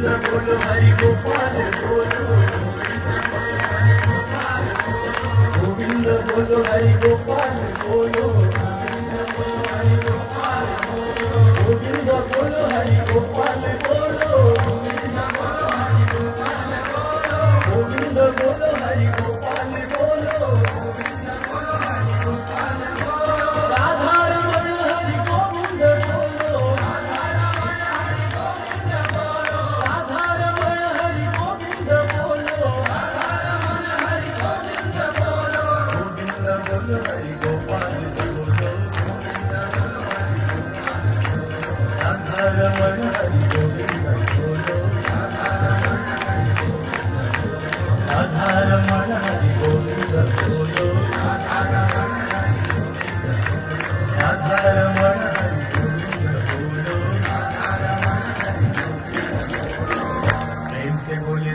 बोलो हरि गोपाल बोलो गोविंद बोलो हरि गोपाल बोलो गोविंद बोलो हरि गोपाल बोलो गोविंद बोलो हरि गोपाल बोलो राधा रमण हरि गोविंद बोलो राधा रमण हरि गोविंद बोलो गोविंद बोलो हरि गोपाल बोलो राधा रमण हरि गोविंद बोलो राधा रमण हरि गोविंद बोलो राधा रमण हरि गोविंद बोलो प्रेम से बोलिए।